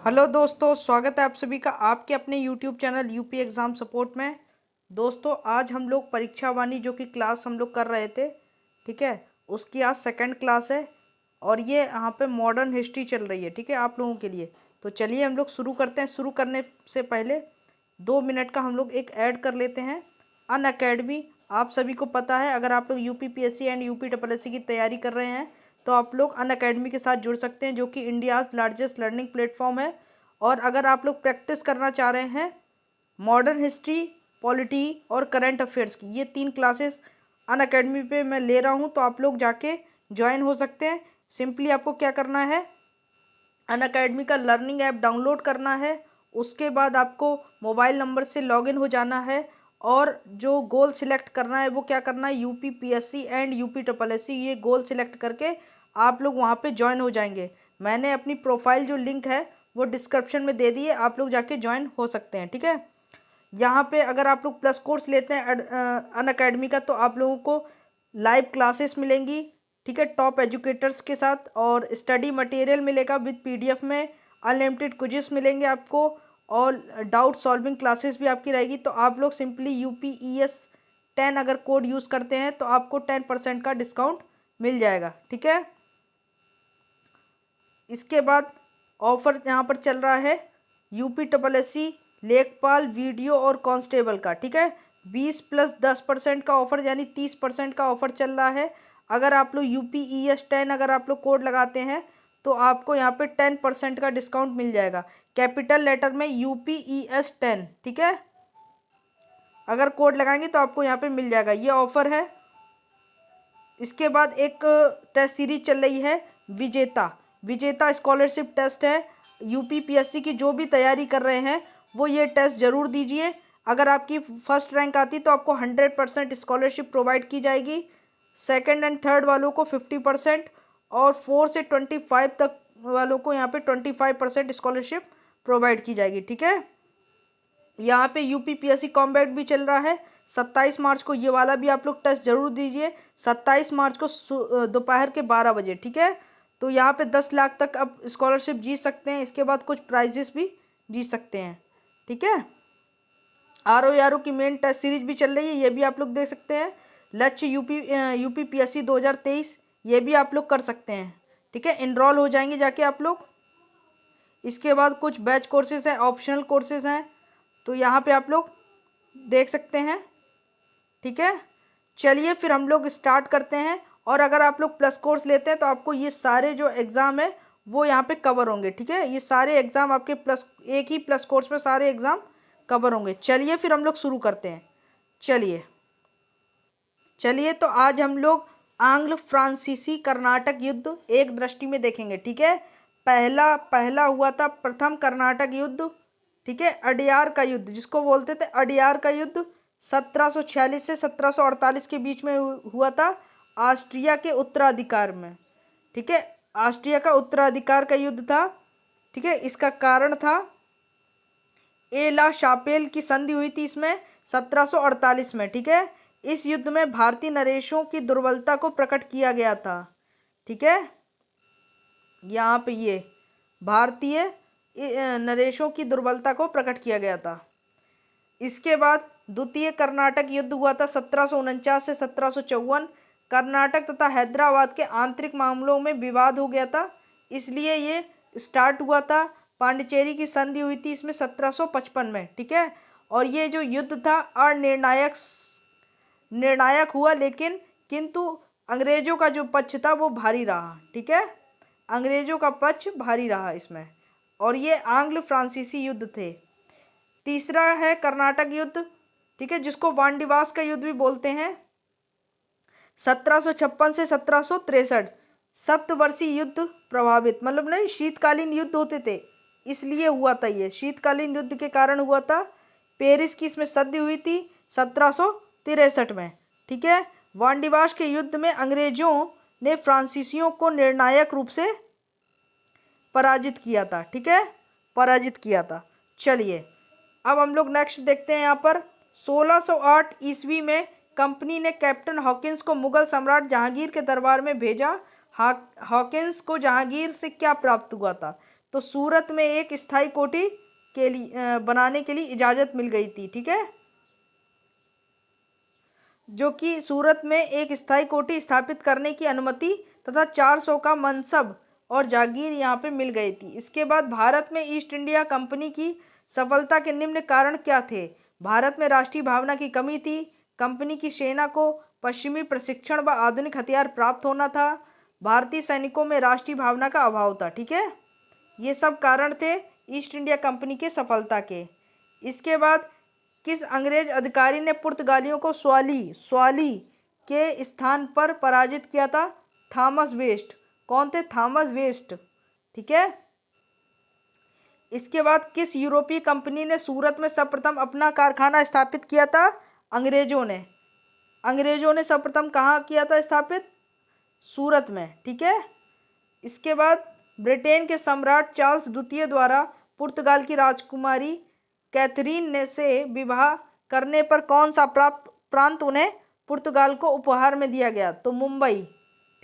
Hello दोस्तों, स्वागत है आप सभी का आपके अपने YouTube channel UP exam support में। दोस्तों, आज हम लोग परीक्षा वाणी जो कि क्लास हम लोग कर रहे थे, ठीक है, उसकी आज सेकंड क्लास है और ये यहाँ पे मॉडर्न हिस्ट्री चल रही है, ठीक है, आप लोगों के लिए। तो चलिए हम लोग शुरू करते हैं। शुरू करने से पहले 2 मिनट का हम लोग एक ऐड कर लेते हैं। अनअकैडमी, आप सभी को पता है, अगर आप लोग यूपीपीएससी एंड यूपीएससी की तैयारी कर रहे हैं तो आप लोग अनअकैडमी के साथ जुड़ सकते हैं, जो कि इंडियाज़ लार्जेस्ट लर्निंग प्लेटफॉर्म है। और अगर आप लोग प्रैक्टिस करना चाह रहे हैं मॉडर्न हिस्ट्री, पॉलिटी और करंट अफेयर्स की, ये 3 क्लासेस अनअकैडमी पे मैं ले रहा हूँ, तो आप लोग जाके ज्वाइन हो सकते हैं। सिंपली आपको क्या करना है, अनअकैडमी का लर्निंग ऐप डाउनलोड करना है। उसके बाद आपको मोबाइल नंबर से लॉगिन हो जाना है और जो गोल सिलेक्ट करना है वो क्या करना है, यूपीपीएससी एंड यूपीएससी, ये गोल सिलेक्ट करके आप लोग वहाँ पे ज्वाइन हो जाएंगे। मैंने अपनी प्रोफाइल जो लिंक है वो डिस्क्रिप्शन में दे दी है, आप लोग जाके ज्वाइन हो सकते हैं, ठीक है। यहाँ पे अगर आप लोग प्लस कोर्स लेते हैं अनअकैडमी का, तो आप लोगों को लाइव क्लासेस मिलेंगी, ठीक है, टॉप एजुकेटर्स के साथ, और स्टडी मटेरियल मिलेगा विद पीडीएफ में, अनलिमिटेड क्विज़ेस मिलेंगे आपको, और डाउट सॉल्विंग क्लासेस भी आपकी रहेगी। तो आप लोग सिंपली UPES10 अगर कोड यूज़ करते हैं तो आपको 10% का डिस्काउंट मिल जाएगा, ठीक है। इसके बाद ऑफ़र यहाँ पर चल रहा है UPSSC लेखपाल वीडियो और कांस्टेबल का, ठीक है, 20+10% का ऑफ़र, यानी 30% का ऑफ़र चल रहा है। अगर आप लोग UPES10 अगर आप लोग कोड लगाते हैं तो आपको यहाँ पे 10% का डिस्काउंट मिल जाएगा, कैपिटल लेटर में UPES10, ठीक है। अगर कोड लगाएंगे तो आपको यहाँ पे मिल जाएगा, ये ऑफ़र है। इसके बाद एक टेस्ट सीरीज चल रही है विजेता। विजेता स्कॉलरशिप टेस्ट है, यूपीपीएससी की जो भी तैयारी कर रहे हैं वो ये टेस्ट ज़रूर दीजिए। अगर आपकी फर्स्ट रैंक आती तो आपको 100% स्कॉलरशिप प्रोवाइड की जाएगी, सेकंड एंड थर्ड वालों को 50%, और 4 से 25 तक वालों को यहाँ पे 25% स्कॉलरशिप प्रोवाइड की जाएगी, ठीक है। यहाँ पे यूपीपीएससी कॉम्बैट भी चल रहा है, 27 मार्च को ये वाला भी आप लोग टेस्ट जरूर दीजिए, 27 मार्च को दोपहर के 12 बजे, ठीक है। तो यहाँ पे 10 लाख तक आप स्कॉलरशिप जीत सकते हैं। इसके बाद कुछ प्राइजेस भी जीत सकते हैं, ठीक है। RO की मेन टेस्ट सीरीज भी चल रही है, ये भी आप लोग देख सकते हैं। लक्ष्य यूपीपीएससी 2023, ये भी आप लोग कर सकते हैं, ठीक है, इनरोल हो जाएंगे जाके आप लोग। इसके बाद कुछ बैच कोर्सेज हैं, ऑप्शनल कोर्सेज हैं, तो यहाँ पे आप लोग देख सकते हैं, ठीक है। चलिए फिर हम लोग स्टार्ट करते हैं। और अगर आप लोग प्लस कोर्स लेते हैं तो आपको ये सारे जो एग्ज़ाम है वो यहाँ पे कवर होंगे, ठीक है। ये सारे एग्ज़ाम आपके एक ही प्लस कोर्स में सारे एग्ज़ाम कवर होंगे। चलिए फिर हम लोग शुरू करते हैं। चलिए चलिए तो आज हम लोग आंग्ल फ्रांसीसी कर्नाटक युद्ध एक दृष्टि में देखेंगे, ठीक है। पहला पहला हुआ था प्रथम कर्नाटक युद्ध, ठीक है, अडियार का युद्ध जिसको बोलते थे, अडियार का युद्ध 1746 से 1748 के बीच में हुआ था, ऑस्ट्रिया के उत्तराधिकार में, ठीक है। ऑस्ट्रिया का उत्तराधिकार का युद्ध था, ठीक है। इसका कारण था एला शापेल की संधि हुई थी इसमें 1748 में, ठीक है। इस युद्ध में भारतीय नरेशों की दुर्बलता को प्रकट किया गया था, ठीक है। यहाँ पे ये भारतीय नरेशों की दुर्बलता को प्रकट किया गया था। इसके बाद द्वितीय कर्नाटक युद्ध हुआ था 1749 से 1754। कर्नाटक तथा हैदराबाद के आंतरिक मामलों में विवाद हो गया था, इसलिए ये स्टार्ट हुआ था। पांडिचेरी की संधि हुई थी इसमें 1755 में, ठीक है। और ये जो युद्ध था निर्णायक हुआ, लेकिन किंतु अंग्रेजों का जो पक्ष था वो भारी रहा, ठीक है। अंग्रेजों का पक्ष भारी रहा इसमें, और ये आंग्ल फ्रांसीसी युद्ध थे। तीसरा है कर्नाटक युद्ध, ठीक है, जिसको वांडीवास का युद्ध भी बोलते हैं, 1756 से 1763। सप्तवर्षीय युद्ध प्रभावित, मतलब नहीं, शीतकालीन युद्ध होते थे, इसलिए हुआ था ये, शीतकालीन युद्ध के कारण हुआ था। पेरिस की इसमें संधि हुई थी 1763 में, ठीक है। वांडीवास के युद्ध में अंग्रेजों ने फ्रांसीसियों को निर्णायक रूप से पराजित किया था, ठीक है, पराजित किया था। चलिए अब हम लोग नेक्स्ट देखते हैं। यहाँ पर 1608 ईस्वी में कंपनी ने कैप्टन हॉकिंस को मुगल सम्राट जहांगीर के दरबार में भेजा। हॉकिंस को जहांगीर से क्या प्राप्त हुआ था? तो सूरत में एक स्थायी कोठी के लिए बनाने के लिए इजाज़त मिल गई थी। ठीक है, जो कि सूरत में एक स्थायी कोठी स्थापित करने की अनुमति तथा 400 का मनसब और जागीर यहाँ पे मिल गई थी। इसके बाद भारत में ईस्ट इंडिया कंपनी की सफलता के निम्न कारण क्या थे? भारत में राष्ट्रीय भावना की कमी थी, कंपनी की सेना को पश्चिमी प्रशिक्षण व आधुनिक हथियार प्राप्त होना था, भारतीय सैनिकों में राष्ट्रीय भावना का अभाव था। ठीक है, ये सब कारण थे ईस्ट इंडिया कंपनी के सफलता के। इसके बाद किस अंग्रेज अधिकारी ने पुर्तगालियों को स्वाली के स्थान पर पराजित किया था? Thomas West. कौन थे? Thomas West. ठीक है, इसके बाद किस यूरोपीय कंपनी ने सूरत में सर्वप्रथम अपना कारखाना स्थापित किया था? अंग्रेजों ने सर्वप्रथम कहाँ किया था स्थापित? सूरत में। ठीक है, इसके बाद ब्रिटेन के सम्राट चार्ल्स द्वितीय द्वारा पुर्तगाल की राजकुमारी कैथरीन ने से विवाह करने पर कौन सा प्रांत उन्हें पुर्तगाल को उपहार में दिया गया? तो मुंबई।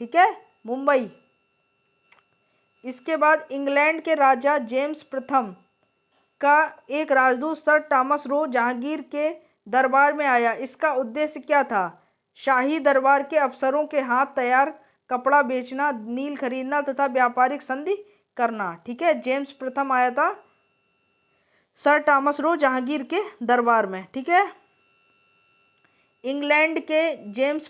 ठीक है, मुंबई। इसके बाद इंग्लैंड के राजा जेम्स प्रथम का एक राजदूत सर टॉमस रो जहांगीर के दरबार में आया। इसका उद्देश्य क्या था? शाही दरबार के अफसरों के हाथ तैयार कपड़ा बेचना, नील खरीदना तथा व्यापारिक संधि करना। ठीक है, जेम्स प्रथम आया था सर टॉमस रो जहांगीर के दरबार में। ठीक है, इंग्लैंड के जेम्स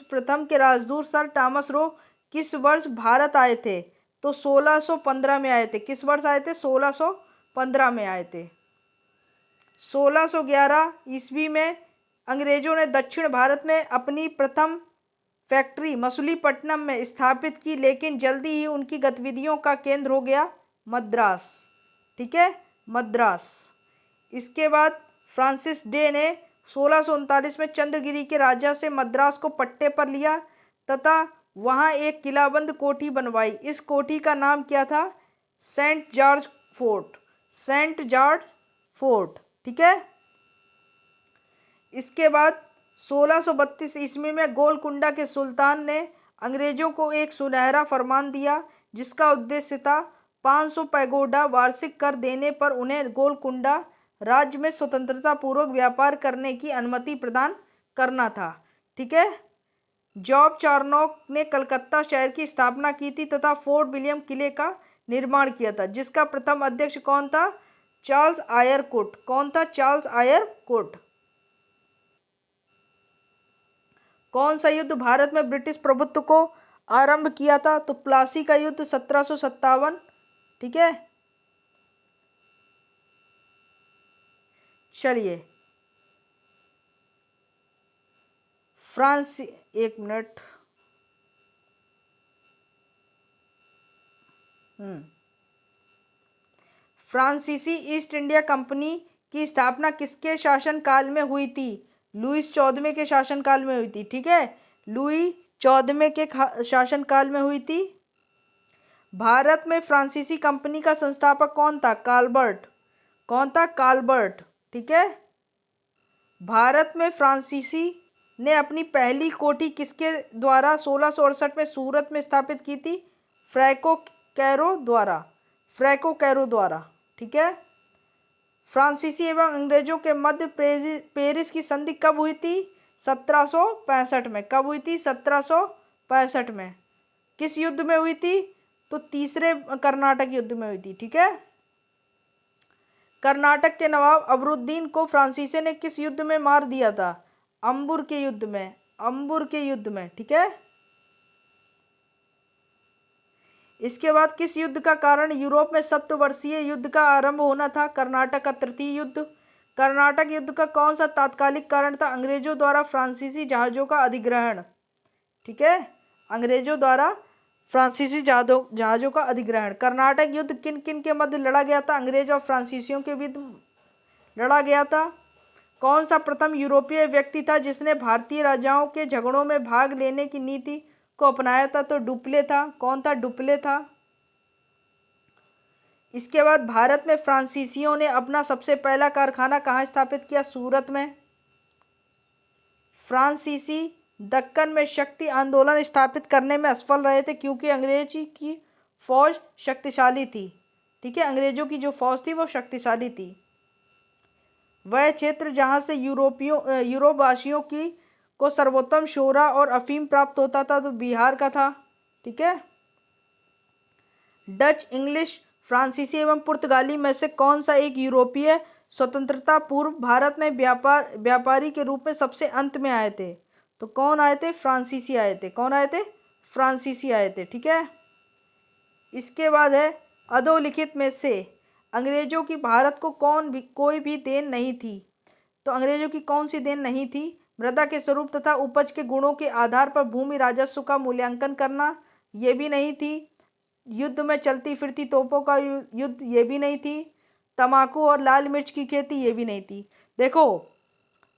प्रथम के राजदूत सर टॉमस रो किस वर्ष भारत आए थे? तो 1615 में आए थे। किस वर्ष आए थे? 1615 में आए थे। 1611 ईस्वी में अंग्रेजों ने दक्षिण भारत में अपनी प्रथम फैक्ट्री मछलीपट्टनम में स्थापित की, लेकिन जल्दी ही उनकी गतिविधियों का केंद्र हो गया मद्रास। ठीक है, मद्रास। इसके बाद फ्रांसिस डे ने 1639 में चंद्रगिरी के राजा से मद्रास को पट्टे पर लिया तथा वहां एक किलाबंद कोठी बनवाई। इस कोठी का नाम क्या था? Saint George Fort. ठीक है, इसके बाद 1632 ईस्वी में गोलकुंडा के सुल्तान ने अंग्रेजों को एक सुनहरा फरमान दिया, जिसका उद्देश्य था 500 पैगोडा वार्षिक कर देने पर उन्हें गोलकुंडा राज्य में स्वतंत्रता पूर्वक व्यापार करने की अनुमति प्रदान करना था। ठीक है, जॉब चार्नोक ने कलकत्ता शहर की स्थापना की थी तथा फोर्ट विलियम किले का निर्माण किया था, जिसका प्रथम अध्यक्ष कौन था? Charles Eyre Coote. कौन था? Charles Eyre Coote. कौन सा युद्ध भारत में ब्रिटिश प्रभुत्व को आरंभ किया था? तो प्लासी का युद्ध 1757। ठीक है, चलिए एक मिनट। फ्रांसीसी ईस्ट इंडिया कंपनी की स्थापना किसके शासनकाल में हुई थी? लुईस 14वें के शासनकाल में हुई थी। ठीक है, लुई 14वें के शासनकाल में हुई थी। भारत में फ्रांसीसी कंपनी का संस्थापक कौन था? काल्बर्ट। कौन था? काल्बर्ट। ठीक है, भारत में फ्रांसीसी ने अपनी पहली कोठी किसके द्वारा 1668 में सूरत में स्थापित की थी? फ्रैंको कैरो द्वारा। ठीक है, फ्रांसीसी एवं अंग्रेजों के मध्य पेरिस की संधि कब हुई थी? 1765 में। कब हुई थी? 1765 में। किस युद्ध में हुई थी? तो तीसरे कर्नाटक युद्ध में हुई थी। ठीक है, कर्नाटक के नवाब अबरुद्दीन को फ्रांसीसी ने किस युद्ध में मार दिया था? अंबुर के युद्ध में। ठीक है, इसके बाद किस युद्ध का कारण यूरोप में सप्तवर्षीय युद्ध का आरंभ होना था? कर्नाटक का तृतीय युद्ध। कर्नाटक युद्ध का कौन सा तात्कालिक कारण था? अंग्रेजों द्वारा फ्रांसीसी जहाजों का अधिग्रहण। ठीक है, अंग्रेजों द्वारा फ्रांसीसी जहाजों का अधिग्रहण। कर्नाटक युद्ध किन किन के मध्य लड़ा गया था? अंग्रेज और फ्रांसीसियों के विरुद्ध लड़ा गया था। कौन सा प्रथम यूरोपीय व्यक्ति था जिसने भारतीय राजाओं के झगड़ों में भाग लेने की नीति को अपनाया था? तो डुप्ले था। कौन था? डुप्ले था। इसके बाद भारत में फ्रांसीसियों ने अपना सबसे पहला कारखाना कहाँ स्थापित किया? सूरत में। फ्रांसीसी दक्कन में शक्ति आंदोलन स्थापित करने में असफल रहे थे क्योंकि अंग्रेजी की फौज शक्तिशाली थी। ठीक है, अंग्रेजों की जो फौज थी वो शक्तिशाली थी। वह क्षेत्र जहाँ से यूरोपवासियों की को सर्वोत्तम शोरा और अफीम प्राप्त होता था तो बिहार का था। ठीक है। डच, इंग्लिश, फ्रांसीसी एवं पुर्तगाली में से कौन सा एक यूरोपीय स्वतंत्रता पूर्व भारत में व्यापारी के रूप में सबसे अंत में आए थे? तो कौन आए थे? फ्रांसीसी आए थे। कौन आए थे? फ्रांसीसी आए थे। ठीक है। इसके बाद है अधोलिखित में से अंग्रेजों की भारत को कोई भी देन नहीं थी। तो अंग्रेजों की कौन सी देन नहीं थी? मृदा के स्वरूप तथा उपज के गुणों के आधार पर भूमि राजस्व का मूल्यांकन करना, ये भी नहीं थी। युद्ध में चलती फिरती तोपों का युद्ध, ये भी नहीं थी। तंबाकू और लाल मिर्च की खेती, ये भी नहीं थी। देखो,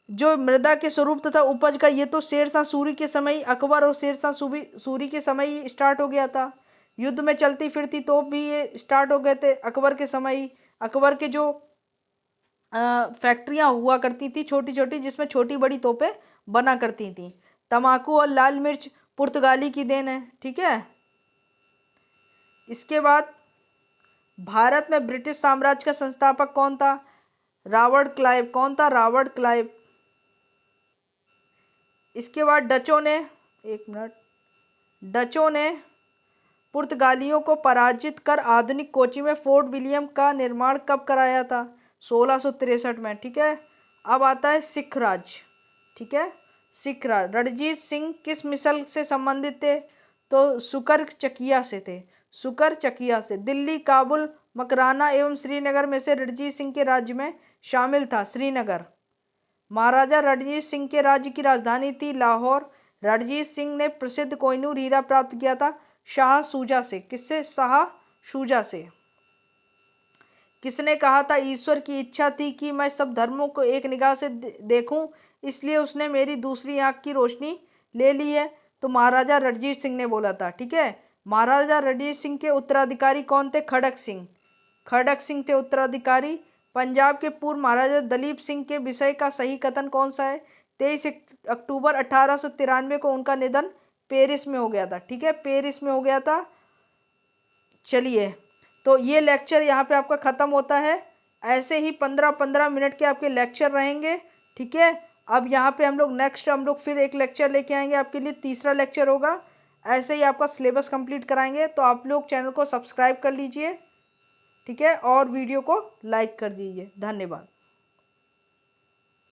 जो मृदा के स्वरूप तथा उपज का, ये तो शेरशाह सूरी के समय, अकबर और शेरशाह सूरी के समय ही स्टार्ट हो गया था। युद्ध में चलती फिरती तोप भी ये स्टार्ट हो गए थे अकबर के समय ही। अकबर के जो फैक्ट्रियां हुआ करती थी छोटी छोटी, जिसमें छोटी बड़ी तोपें बना करती थी। तंबाकू और लाल मिर्च पुर्तगाली की देन है। ठीक है। इसके बाद भारत में ब्रिटिश साम्राज्य का संस्थापक कौन था? Robert Clive. कौन था? Robert Clive. इसके बाद डचों ने, एक मिनट, डचों ने पुर्तगालियों को पराजित कर आधुनिक कोची में फोर्ट विलियम का निर्माण कब कराया था? 1663 में। ठीक है। अब आता है सिख राज। ठीक है। सिख राज। रणजीत सिंह किस मिसल से संबंधित थे? तो सुकर चकिया से थे। सुकर चकिया से। दिल्ली, काबुल, मकराना एवं श्रीनगर में से रणजीत सिंह के राज्य में शामिल था श्रीनगर। महाराजा रणजीत सिंह के राज्य की राजधानी थी लाहौर। रणजीत सिंह ने प्रसिद्ध कोहिनूर हीरा प्राप्त किया था शाह शुजा से। किससे? शाह शुजा से। किसने कहा था ईश्वर की इच्छा थी कि मैं सब धर्मों को एक निगाह से देखूं, इसलिए उसने मेरी दूसरी आंख की रोशनी ले ली है? तो महाराजा रणजीत सिंह ने बोला था। ठीक है। महाराजा रणजीत सिंह के उत्तराधिकारी कौन थे? खड़क सिंह। खड़क सिंह थे उत्तराधिकारी। पंजाब के पूर्व महाराजा दलीप सिंह के विषय का सही कथन कौन सा है? 23 अक्टूबर 1893 को उनका निधन पेरिस में हो गया था। ठीक है, पेरिस में हो गया था। चलिए, तो ये लेक्चर यहाँ पे आपका ख़त्म होता है। ऐसे ही 15-15 मिनट के आपके लेक्चर रहेंगे। ठीक है। अब यहाँ पे हम लोग फिर एक लेक्चर लेके आएंगे आपके लिए, तीसरा लेक्चर होगा। ऐसे ही आपका सिलेबस कंप्लीट कराएंगे। तो आप लोग चैनल को सब्सक्राइब कर लीजिए। ठीक है, और वीडियो को लाइक कर दीजिए। धन्यवाद।